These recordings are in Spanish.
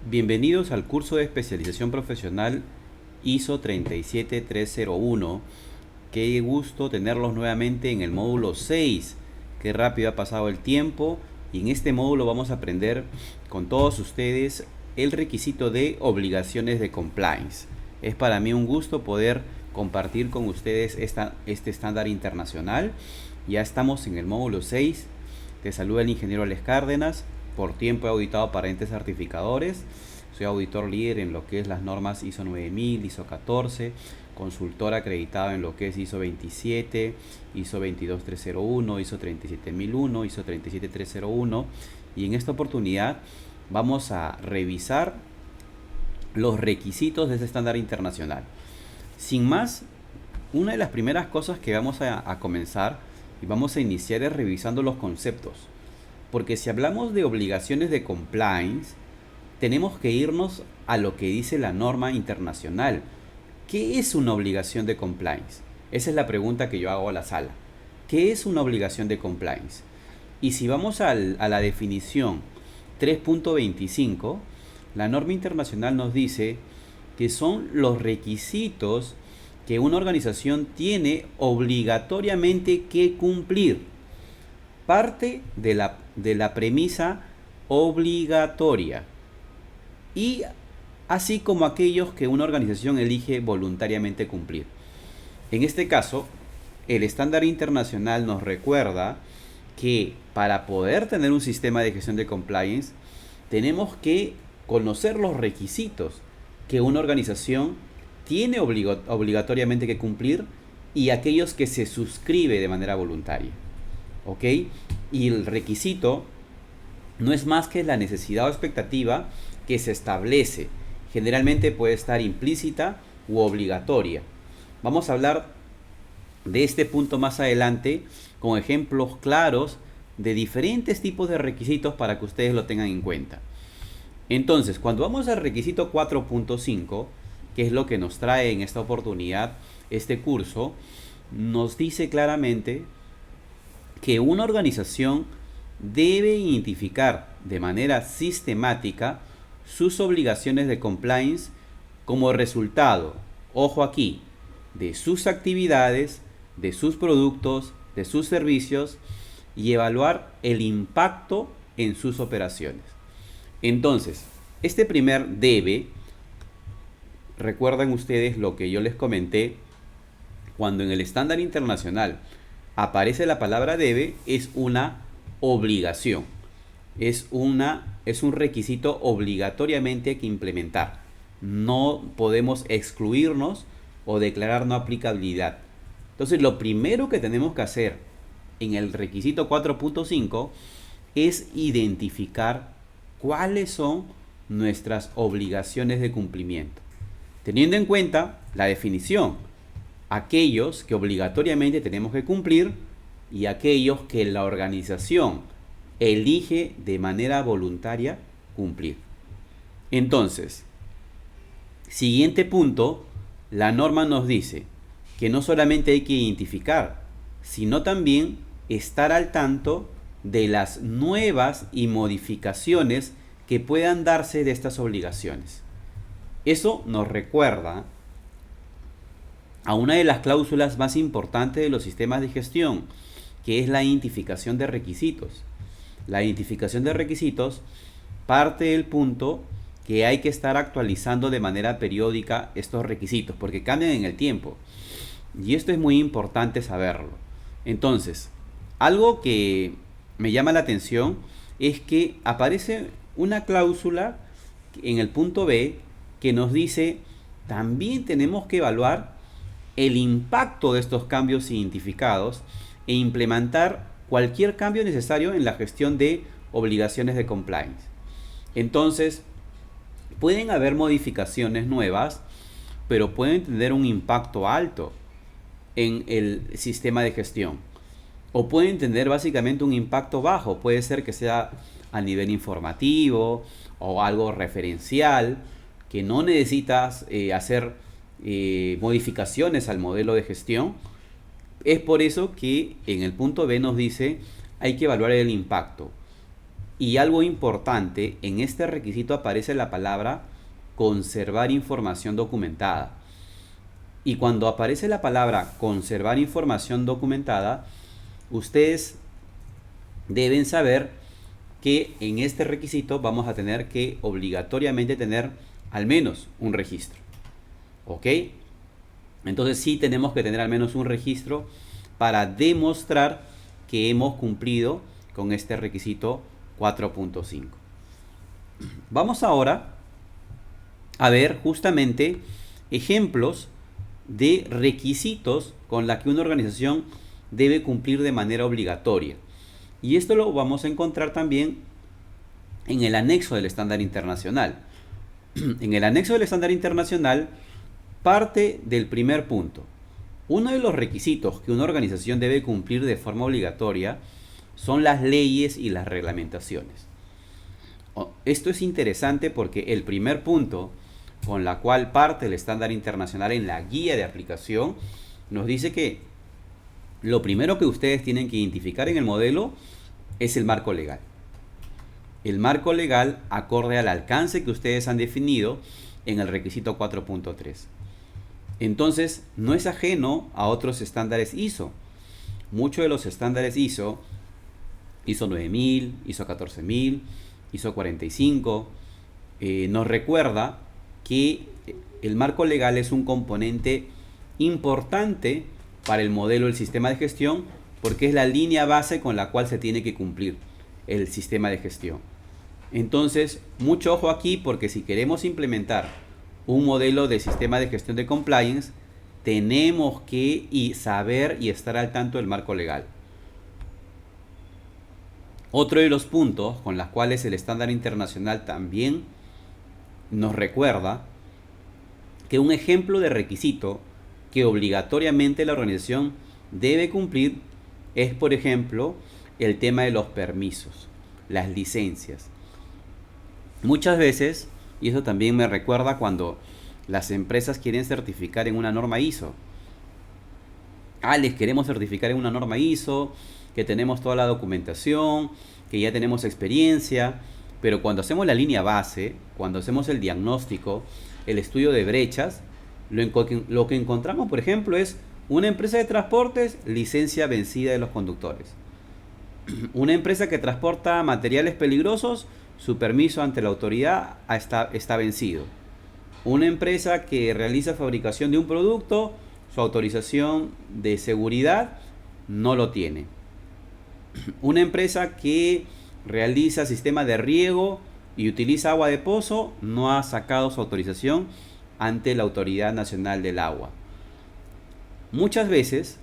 Bienvenidos al curso de especialización profesional ISO 37301. Qué gusto tenerlos nuevamente en el módulo 6. Qué rápido ha pasado el tiempo. Y en este módulo vamos a aprender con todos ustedes el requisito de obligaciones de compliance. Es para mí un gusto poder compartir con ustedes este estándar internacional. Ya estamos en el módulo 6. Te saluda el ingeniero Les Cárdenas. Por tiempo he auditado para entes certificadores. Soy auditor líder en lo que es las normas ISO 9000, ISO 14, consultor acreditado en lo que es ISO 27, ISO 22301, ISO 37001, ISO 37301. Y en esta oportunidad vamos a revisar los requisitos de este estándar internacional. Sin más, una de las primeras cosas que vamos a comenzar y vamos a iniciar es revisando los conceptos. Porque si hablamos de obligaciones de compliance, tenemos que irnos a lo que dice la norma internacional. ¿Qué es una obligación de compliance? Esa es la pregunta que yo hago a la sala. ¿Qué es una obligación de compliance? Y si vamos a la definición 3.25, la norma internacional nos dice que son los requisitos que una organización tiene obligatoriamente que cumplir. Parte de la premisa obligatoria, y así como aquellos que una organización elige voluntariamente cumplir. En este caso, el estándar internacional nos recuerda que para poder tener un sistema de gestión de compliance, tenemos que conocer los requisitos que una organización tiene obligatoriamente que cumplir y aquellos que se suscribe de manera voluntaria. ¿Ok? Y el requisito no es más que la necesidad o expectativa que se establece. Generalmente puede estar implícita u obligatoria. Vamos a hablar de este punto más adelante con ejemplos claros de diferentes tipos de requisitos para que ustedes lo tengan en cuenta. Entonces, cuando vamos al requisito 4.5, que es lo que nos trae en esta oportunidad este curso, nos dice claramente que una organización debe identificar de manera sistemática sus obligaciones de compliance como resultado, ojo aquí, de sus actividades, de sus productos, de sus servicios y evaluar el impacto en sus operaciones. Entonces, este primer debe, recuerdan ustedes lo que yo les comenté, cuando en el estándar internacional aparece la palabra debe, es una obligación. Es un requisito obligatoriamente que implementar. No podemos excluirnos o declarar no aplicabilidad. Entonces, lo primero que tenemos que hacer en el requisito 4.5 es identificar cuáles son nuestras obligaciones de cumplimiento. Teniendo en cuenta la definición, aquellos que obligatoriamente tenemos que cumplir y aquellos que la organización elige de manera voluntaria cumplir. Entonces, siguiente punto, la norma nos dice que no solamente hay que identificar, sino también estar al tanto de las nuevas y modificaciones que puedan darse de estas obligaciones. Eso nos recuerda a una de las cláusulas más importantes de los sistemas de gestión, que es la identificación de requisitos. La identificación de requisitos parte del punto que hay que estar actualizando de manera periódica estos requisitos, porque cambian en el tiempo. Y esto es muy importante saberlo. Entonces, algo que me llama la atención es que aparece una cláusula en el punto B que nos dice también tenemos que evaluar el impacto de estos cambios identificados e implementar cualquier cambio necesario en la gestión de obligaciones de compliance. Entonces, pueden haber modificaciones nuevas, pero pueden tener un impacto alto en el sistema de gestión. O pueden tener básicamente un impacto bajo. Puede ser que sea a nivel informativo o algo referencial, que no necesitas hacer modificaciones al modelo de gestión. Es por eso que en el punto B nos dice hay que evaluar el impacto. Y algo importante, en este requisito aparece la palabra conservar información documentada. Y cuando aparece la palabra conservar información documentada, ustedes deben saber que en este requisito vamos a tener que obligatoriamente tener al menos un registro. ¿Ok? Entonces sí tenemos que tener al menos un registro para demostrar que hemos cumplido con este requisito 4.5. Vamos ahora a ver justamente ejemplos de requisitos con la que una organización debe cumplir de manera obligatoria. Y esto lo vamos a encontrar también en el anexo del estándar internacional. En el anexo del estándar internacional parte del primer punto. Uno de los requisitos que una organización debe cumplir de forma obligatoria son las leyes y las reglamentaciones. Esto es interesante porque el primer punto con la cual parte el estándar internacional en la guía de aplicación nos dice que lo primero que ustedes tienen que identificar en el modelo es el marco legal. El marco legal acorde al alcance que ustedes han definido en el requisito 4.3. Entonces, no es ajeno a otros estándares ISO. Muchos de los estándares ISO 9000, ISO 14000, ISO 45, nos recuerda que el marco legal es un componente importante para el modelo del sistema de gestión porque es la línea base con la cual se tiene que cumplir el sistema de gestión. Entonces, mucho ojo aquí porque si queremos implementar un modelo de sistema de gestión de compliance, tenemos que saber y estar al tanto del marco legal. Otro de los puntos con los cuales el estándar internacional también nos recuerda que un ejemplo de requisito que obligatoriamente la organización debe cumplir es, por ejemplo, el tema de los permisos, las licencias. Muchas veces, y eso también me recuerda cuando las empresas quieren certificar en una norma ISO. Les queremos certificar en una norma ISO, que tenemos toda la documentación, que ya tenemos experiencia, pero cuando hacemos la línea base, cuando hacemos el diagnóstico, el estudio de brechas, lo que encontramos, por ejemplo, es una empresa de transportes, licencia vencida de los conductores. Una empresa que transporta materiales peligrosos, su permiso ante la autoridad está vencido. Una empresa que realiza fabricación de un producto, su autorización de seguridad no lo tiene. Una empresa que realiza sistema de riego y utiliza agua de pozo no ha sacado su autorización ante la Autoridad Nacional del Agua. Muchas veces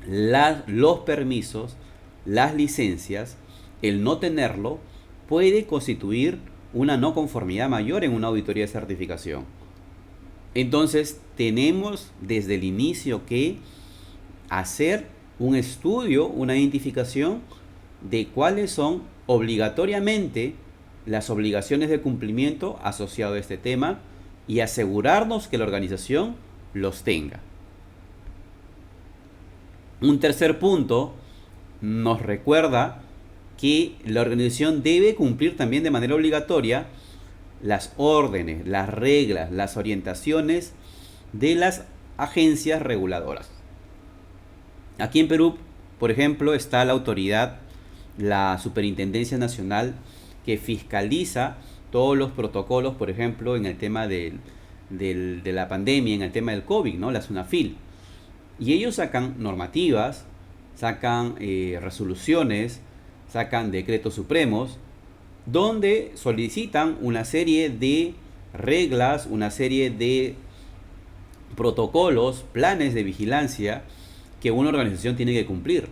los permisos, las licencias, el no tenerlo puede constituir una no conformidad mayor en una auditoría de certificación. Entonces tenemos desde el inicio que hacer un estudio, una identificación de cuáles son obligatoriamente las obligaciones de cumplimiento asociado a este tema y asegurarnos que la organización los tenga. Un tercer punto nos recuerda que la organización debe cumplir también de manera obligatoria las órdenes, las reglas, las orientaciones de las agencias reguladoras. Aquí en Perú, por ejemplo, está la autoridad, la Superintendencia Nacional, que fiscaliza todos los protocolos, por ejemplo, en el tema de la pandemia, en el tema del COVID, ¿no? La SUNAFIL. Y ellos sacan normativas, sacan resoluciones, sacan decretos supremos, donde solicitan una serie de reglas, una serie de protocolos, planes de vigilancia que una organización tiene que cumplir.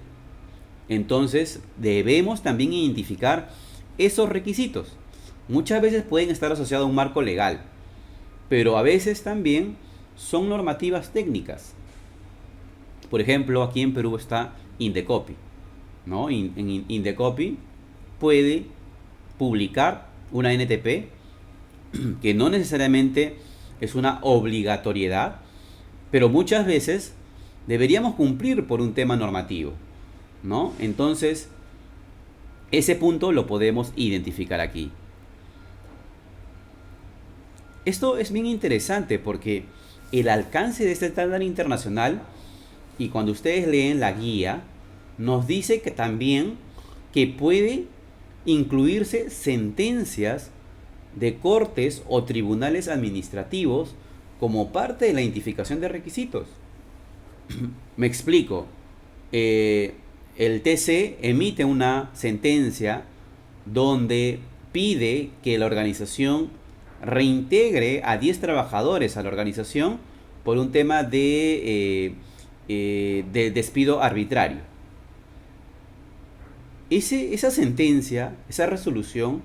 Entonces debemos también identificar esos requisitos. Muchas veces pueden estar asociados a un marco legal, pero a veces también son normativas técnicas. Por ejemplo, aquí en Perú está Indecopi, ¿no? Indecopi puede publicar una NTP que no necesariamente es una obligatoriedad, pero muchas veces deberíamos cumplir por un tema normativo, ¿no? Entonces, Ese punto lo podemos identificar aquí. Esto es bien interesante porque el alcance de este estándar internacional, y cuando ustedes leen la guía, nos dice que también que puede incluirse sentencias de cortes o tribunales administrativos como parte de la identificación de requisitos. Me explico. El TC emite una sentencia donde pide que la organización reintegre a 10 trabajadores a la organización por un tema de despido arbitrario. Esa sentencia, esa resolución,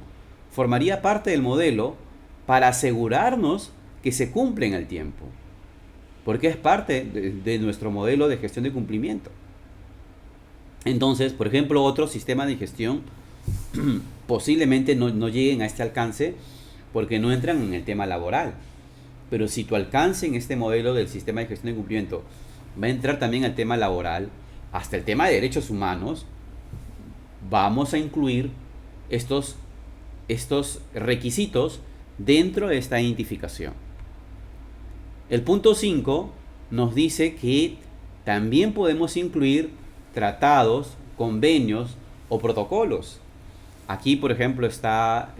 formaría parte del modelo para asegurarnos que se cumple en el tiempo, porque es parte de nuestro modelo de gestión de cumplimiento. Entonces, por ejemplo, otros sistemas de gestión posiblemente no lleguen a este alcance porque no entran en el tema laboral. Pero si tu alcance en este modelo del sistema de gestión de cumplimiento va a entrar también al tema laboral, hasta el tema de derechos humanos, vamos a incluir estos requisitos dentro de esta identificación. El punto 5 nos dice que también podemos incluir tratados, convenios o protocolos. Aquí, por ejemplo, está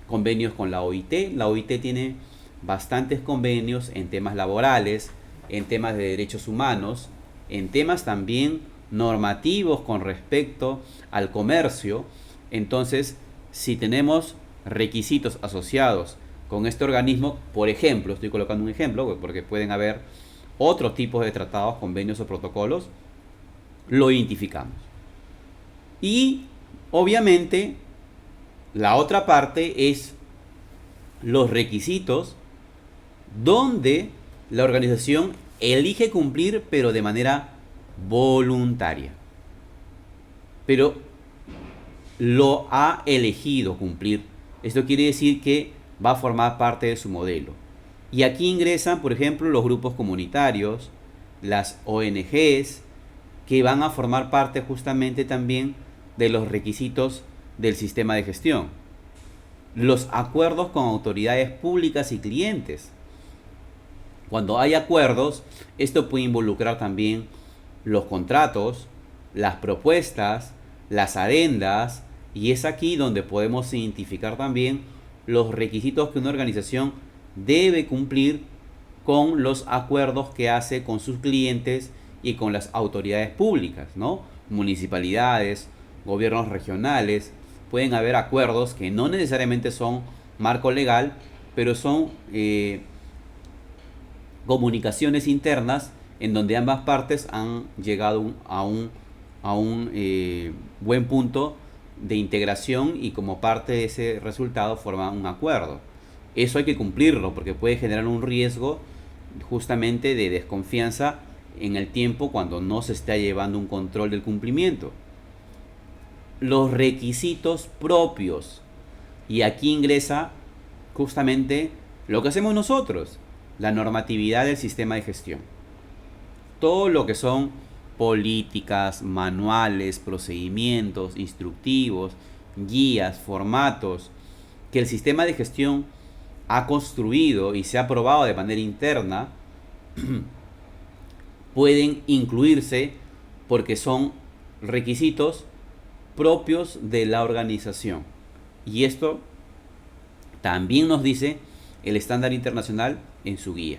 convenios con la OIT. La OIT tiene bastantes convenios en temas laborales, en temas de derechos humanos, en temas también normativos con respecto al comercio. Entonces, si tenemos requisitos asociados con este organismo, por ejemplo, estoy colocando un ejemplo porque pueden haber otros tipos de tratados, convenios o protocolos, lo identificamos. Y obviamente la otra parte es los requisitos donde la organización elige cumplir, pero de manera voluntaria. Pero lo ha elegido cumplir. Esto quiere decir que va a formar parte de su modelo. Y aquí ingresan, por ejemplo, los grupos comunitarios, las ONGs, que van a formar parte justamente también de los requisitos del sistema de gestión. Los acuerdos con autoridades públicas y clientes. Cuando hay acuerdos, esto puede involucrar también los contratos, las propuestas, las adendas, y es aquí donde podemos identificar también los requisitos que una organización debe cumplir con los acuerdos que hace con sus clientes y con las autoridades públicas, ¿no? Municipalidades, gobiernos regionales. Pueden haber acuerdos que no necesariamente son marco legal, pero son comunicaciones internas en donde ambas partes han llegado a un buen punto de integración y como parte de ese resultado forman un acuerdo. Eso hay que cumplirlo porque puede generar un riesgo justamente de desconfianza en el tiempo cuando no se está llevando un control del cumplimiento. Los requisitos propios, y aquí ingresa justamente lo que hacemos nosotros, la normatividad del sistema de gestión. Todo lo que son políticas, manuales, procedimientos, instructivos, guías, formatos que el sistema de gestión ha construido y se ha aprobado de manera interna, pueden incluirse porque son requisitos propios de la organización. Y esto también nos dice el estándar internacional en su guía.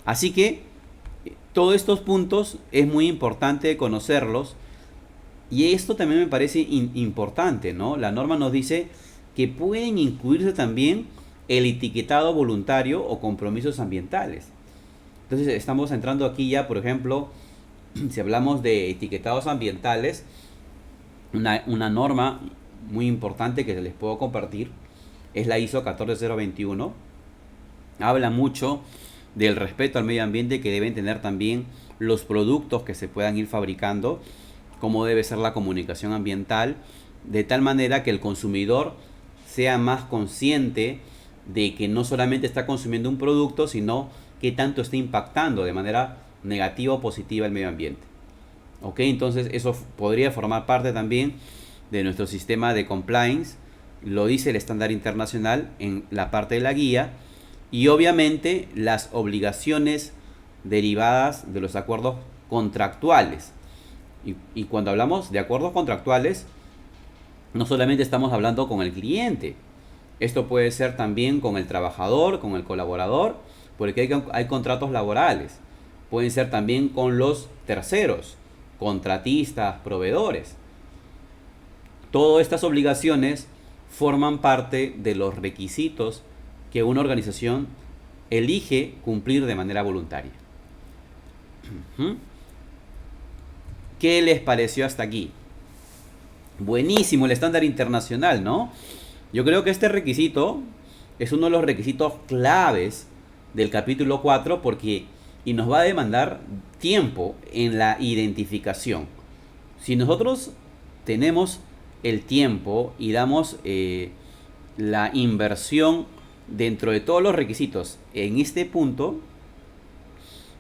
Así que todos estos puntos es muy importante conocerlos. Y esto también me parece importante, ¿no? La norma nos dice que pueden incluirse también el etiquetado voluntario o compromisos ambientales. Entonces estamos entrando aquí ya, por ejemplo, si hablamos de etiquetados ambientales, una norma muy importante que les puedo compartir es la ISO 14021. Habla mucho del respeto al medio ambiente que deben tener también los productos que se puedan ir fabricando, cómo debe ser la comunicación ambiental, de tal manera que el consumidor sea más consciente de que no solamente está consumiendo un producto, sino que tanto está impactando de manera negativa o positiva el medio ambiente. ¿Ok? Entonces eso podría formar parte también de nuestro sistema de compliance, lo dice el estándar internacional en la parte de la guía, y obviamente las obligaciones derivadas de los acuerdos contractuales. Y cuando hablamos de acuerdos contractuales, no solamente estamos hablando con el cliente, esto puede ser también con el trabajador, con el colaborador, porque hay contratos laborales. Pueden ser también con los terceros, contratistas, proveedores. Todas estas obligaciones forman parte de los requisitos que una organización elige cumplir de manera voluntaria. ¿Qué les pareció hasta aquí? Buenísimo el estándar internacional, ¿no? Yo creo que este requisito es uno de los requisitos claves del capítulo 4 y nos va a demandar tiempo en la identificación. Si nosotros tenemos el tiempo y damos la inversión dentro de todos los requisitos en este punto,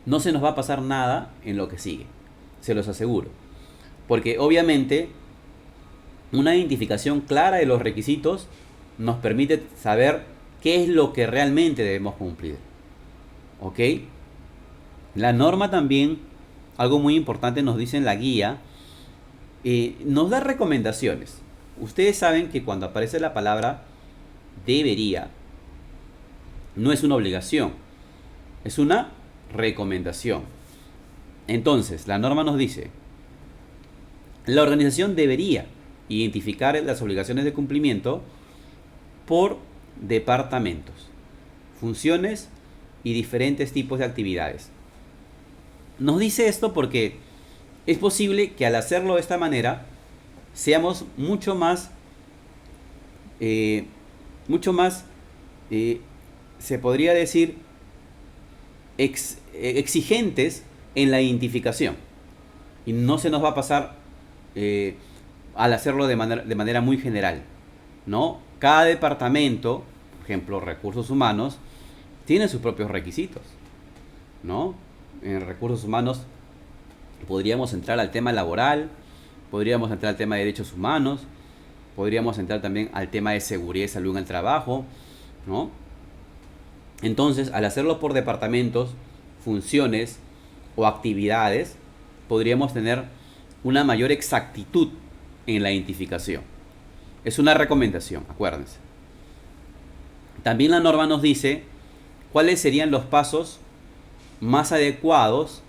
no se nos va a pasar nada en lo que sigue, se los aseguro. Porque obviamente una identificación clara de los requisitos nos permite saber qué es lo que realmente debemos cumplir. ¿Ok? La norma también, algo muy importante nos dice en la guía, nos da recomendaciones. Ustedes saben que cuando aparece la palabra debería, no es una obligación, es una recomendación. Entonces, la norma nos dice, la organización debería identificar las obligaciones de cumplimiento por departamentos, funciones y diferentes tipos de actividades. Nos dice esto porque es posible que al hacerlo de esta manera seamos mucho más, se podría decir, exigentes en la identificación. Y no se nos va a pasar al hacerlo de manera muy general, ¿no? Cada departamento, por ejemplo, recursos humanos, tiene sus propios requisitos, ¿no? En recursos humanos podríamos entrar al tema laboral, podríamos entrar al tema de derechos humanos, podríamos entrar también al tema de seguridad y salud en el trabajo, ¿no? Entonces, al hacerlo por departamentos, funciones o actividades, podríamos tener una mayor exactitud en la identificación. Es una recomendación, acuérdense. También la norma nos dice cuáles serían los pasos más adecuados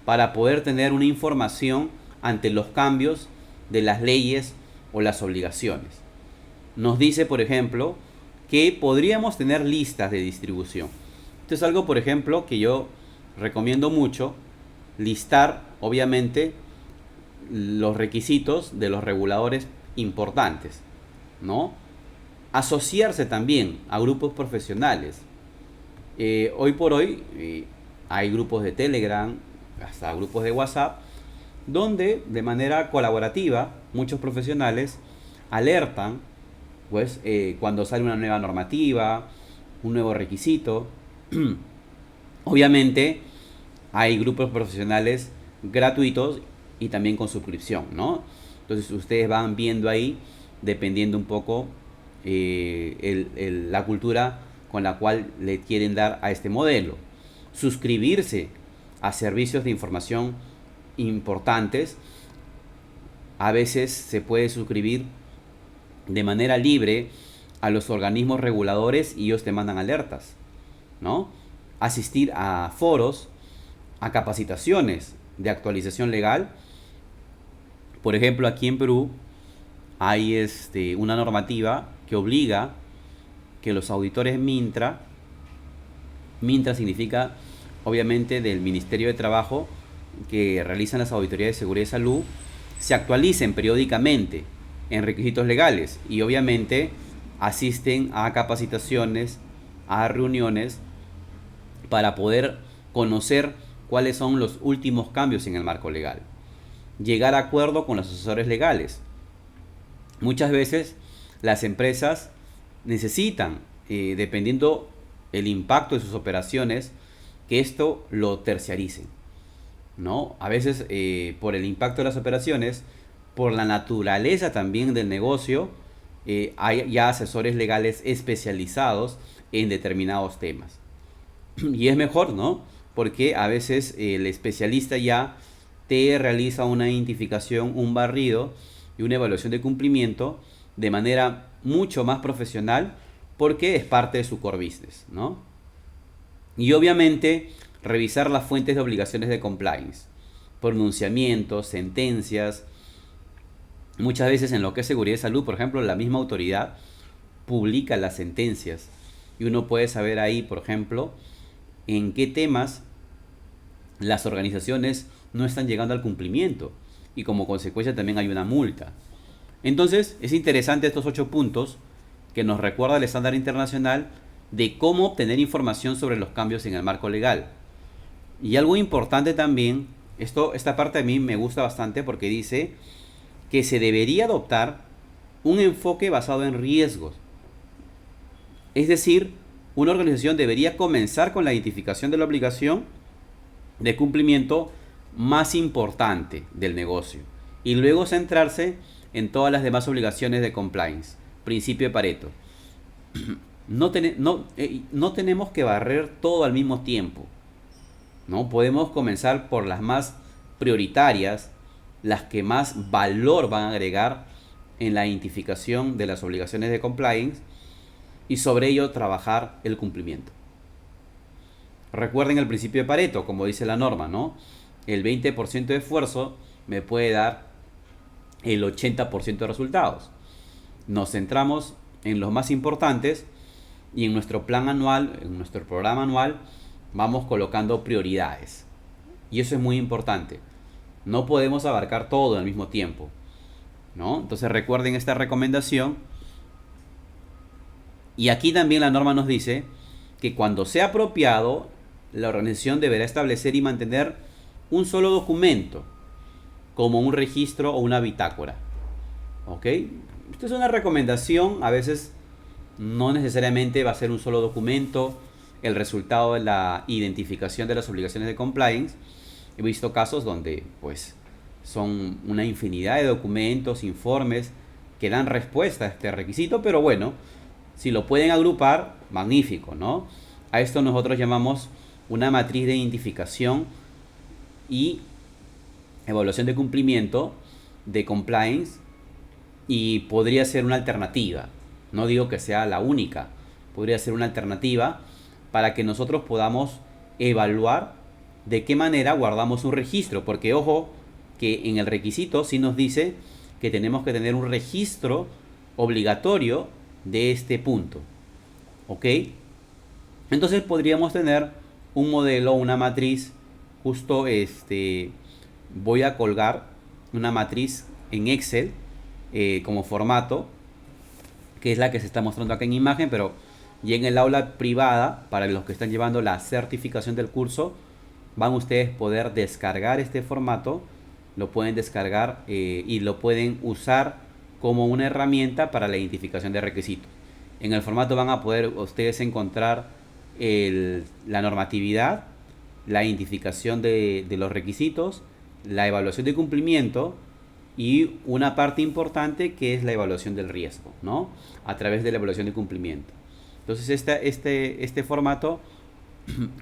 para poder tener una información ante los cambios de las leyes o las obligaciones. Nos dice, por ejemplo, que podríamos tener listas de distribución. Esto es algo, por ejemplo, que yo recomiendo mucho, listar, obviamente, los requisitos de los reguladores importantes, ¿no? Asociarse también a grupos profesionales. Hoy por hoy hay grupos de Telegram, hasta grupos de WhatsApp, donde de manera colaborativa muchos profesionales alertan pues cuando sale una nueva normativa, un nuevo requisito. Obviamente hay grupos profesionales gratuitos y también con suscripción, ¿no? Entonces ustedes van viendo ahí, dependiendo un poco la cultura con la cual le quieren dar a este modelo. Suscribirse a servicios de información importantes. A veces se puede suscribir de manera libre a los organismos reguladores y ellos te mandan alertas, ¿no? Asistir a foros, a capacitaciones de actualización legal. Por ejemplo, aquí en Perú hay una normativa que obliga que los auditores Mintra significa obviamente del Ministerio de Trabajo, que realizan las auditorías de seguridad y salud, se actualicen periódicamente en requisitos legales y obviamente asisten a capacitaciones, a reuniones para poder conocer cuáles son los últimos cambios en el marco legal. Llegar a acuerdo con los asesores legales. Muchas veces las empresas necesitan, dependiendo el impacto de sus operaciones, que esto lo terciaricen, ¿no? A veces por el impacto de las operaciones por la naturaleza también del negocio, hay ya asesores legales especializados en determinados temas. Y es mejor, ¿no? Porque a veces el especialista ya te realiza una identificación, un barrido y una evaluación de cumplimiento de manera mucho más profesional porque es parte de su core business, ¿no? Y obviamente revisar las fuentes de obligaciones de compliance, pronunciamientos, sentencias. Muchas veces en lo que es seguridad de salud, por ejemplo, la misma autoridad publica las sentencias y uno puede saber ahí, por ejemplo, en qué temas las organizaciones no están llegando al cumplimiento y como consecuencia también hay una multa. Entonces es interesante estos 8 puntos que nos recuerda el estándar internacional de cómo obtener información sobre los cambios en el marco legal. Y algo importante también, esta parte a mí me gusta bastante porque dice que se debería adoptar un enfoque basado en riesgos. Es decir, una organización debería comenzar con la identificación de la obligación de cumplimiento más importante del negocio y luego centrarse en todas las demás obligaciones de compliance. Principio de Pareto. No tenemos que barrer todo al mismo tiempo, ¿no? Podemos comenzar por las más prioritarias, las que más valor van a agregar en la identificación de las obligaciones de compliance y sobre ello trabajar el cumplimiento. Recuerden el principio de Pareto, como dice la norma, ¿no? El 20% de esfuerzo me puede dar el 80% de resultados. Nos centramos en los más importantes y en nuestro plan anual, en nuestro programa anual, vamos colocando prioridades. Y eso es muy importante. No podemos abarcar todo al mismo tiempo, ¿no? Entonces recuerden esta recomendación. Y aquí también la norma nos dice que cuando sea apropiado, la organización deberá establecer y mantener un solo documento, como un registro o una bitácora. ¿Ok? Esta es una recomendación, a veces no necesariamente va a ser un solo documento el resultado de la identificación de las obligaciones de compliance. He visto casos donde pues son una infinidad de documentos, informes que dan respuesta a este requisito, pero bueno, si lo pueden agrupar, magnífico, ¿no? A esto nosotros llamamos una matriz de identificación y evaluación de cumplimiento de compliance y podría ser una alternativa. No digo que sea la única, podría ser una alternativa para que nosotros podamos evaluar de qué manera guardamos un registro, porque ojo que en el requisito sí nos dice que tenemos que tener un registro obligatorio de este punto. ¿Ok? Entonces podríamos tener un modelo, una matriz, justo voy a colgar una matriz en Excel como formato, que es la que se está mostrando acá en imagen, pero ya en el aula privada, para los que están llevando la certificación del curso, van ustedes a poder descargar este formato, lo pueden descargar y lo pueden usar como una herramienta para la identificación de requisitos. En el formato van a poder ustedes encontrar la normatividad, la identificación de los requisitos, la evaluación de cumplimiento y una parte importante que es la evaluación del riesgo, ¿no? A través de la evaluación de cumplimiento. Entonces este formato,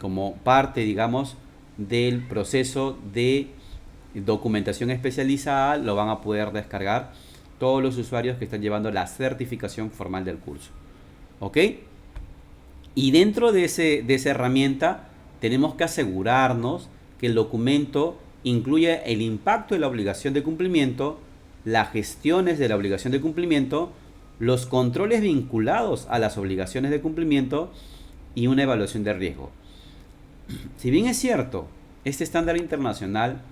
como parte, digamos, del proceso de documentación especializada, lo van a poder descargar todos los usuarios que están llevando la certificación formal del curso. ¿Ok? Y dentro de esa herramienta tenemos que asegurarnos que el documento incluye el impacto de la obligación de cumplimiento, las gestiones de la obligación de cumplimiento, los controles vinculados a las obligaciones de cumplimiento y una evaluación de riesgo. Si bien es cierto, este estándar internacional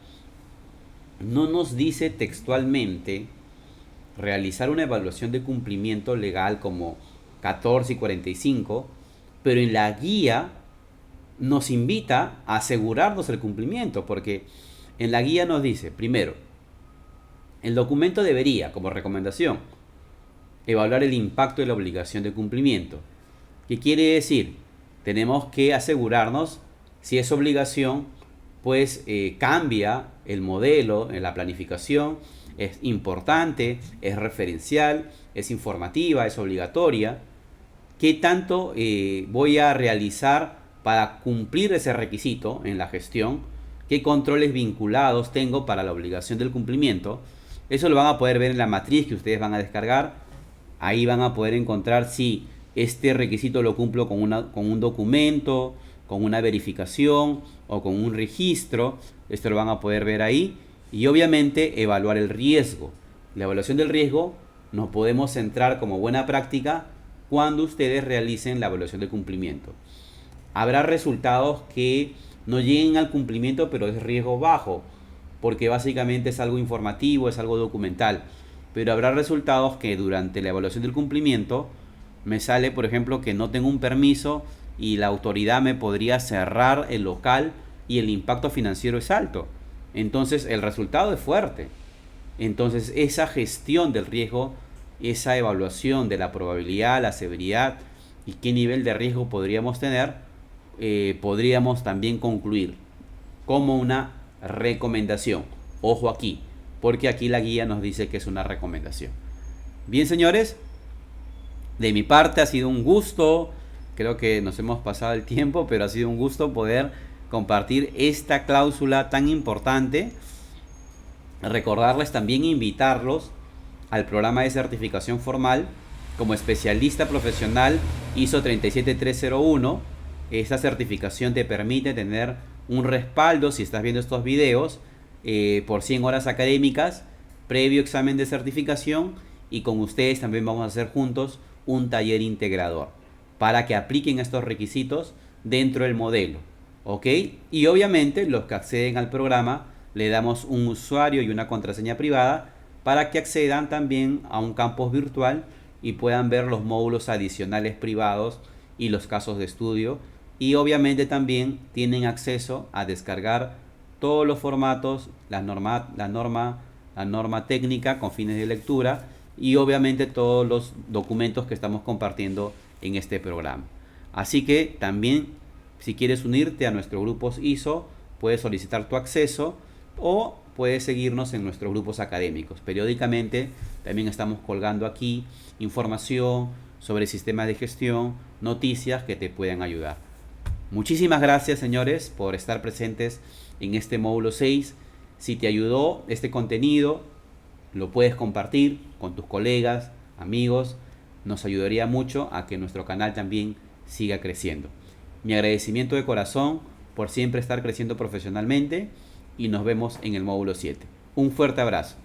no nos dice textualmente realizar una evaluación de cumplimiento legal como 14 y 45, pero en la guía nos invita a asegurarnos el cumplimiento, porque en la guía nos dice, primero, el documento debería, como recomendación, evaluar el impacto de la obligación de cumplimiento. ¿Qué quiere decir? Tenemos que asegurarnos si esa obligación pues cambia el modelo en la planificación, es importante, es referencial, es informativa, es obligatoria. ¿Qué tanto voy a realizar para cumplir ese requisito en la gestión? ¿Qué controles vinculados tengo para la obligación del cumplimiento? Eso lo van a poder ver en la matriz que ustedes van a descargar. Ahí van a poder encontrar si este requisito lo cumplo con un documento, con una verificación o con un registro. Esto lo van a poder ver ahí. Y obviamente evaluar el riesgo. La evaluación del riesgo nos podemos centrar como buena práctica cuando ustedes realicen la evaluación de cumplimiento. Habrá resultados que no lleguen al cumplimiento, pero es riesgo bajo, porque básicamente es algo informativo, es algo documental. Pero habrá resultados que durante la evaluación del cumplimiento me sale, por ejemplo, que no tengo un permiso y la autoridad me podría cerrar el local y el impacto financiero es alto. Entonces el resultado es fuerte. Entonces esa gestión del riesgo, esa evaluación de la probabilidad, la severidad y qué nivel de riesgo podríamos tener, podríamos también concluir como una recomendación. Ojo aquí, porque aquí la guía nos dice que es una recomendación. Bien, señores, de mi parte ha sido un gusto. Creo que nos hemos pasado el tiempo, pero ha sido un gusto poder compartir esta cláusula tan importante. Recordarles también invitarlos al programa de certificación formal como especialista profesional ISO 37301. Esta certificación te permite tener un respaldo si estás viendo estos videos por 100 horas académicas, previo examen de certificación, y con ustedes también vamos a hacer juntos un taller integrador para que apliquen estos requisitos dentro del modelo, ¿ok? Y obviamente los que acceden al programa le damos un usuario y una contraseña privada para que accedan también a un campus virtual y puedan ver los módulos adicionales privados y los casos de estudio. Y obviamente también tienen acceso a descargar todos los formatos, la norma técnica con fines de lectura y obviamente todos los documentos que estamos compartiendo en este programa. Así que también, si quieres unirte a nuestros grupos ISO, puedes solicitar tu acceso o puedes seguirnos en nuestros grupos académicos. Periódicamente también estamos colgando aquí información sobre sistemas de gestión, noticias que te puedan ayudar. Muchísimas gracias, señores, por estar presentes en este módulo 6. Si te ayudó este contenido, lo puedes compartir con tus colegas, amigos. Nos ayudaría mucho a que nuestro canal también siga creciendo. Mi agradecimiento de corazón por siempre estar creciendo profesionalmente y nos vemos en el módulo 7. Un fuerte abrazo.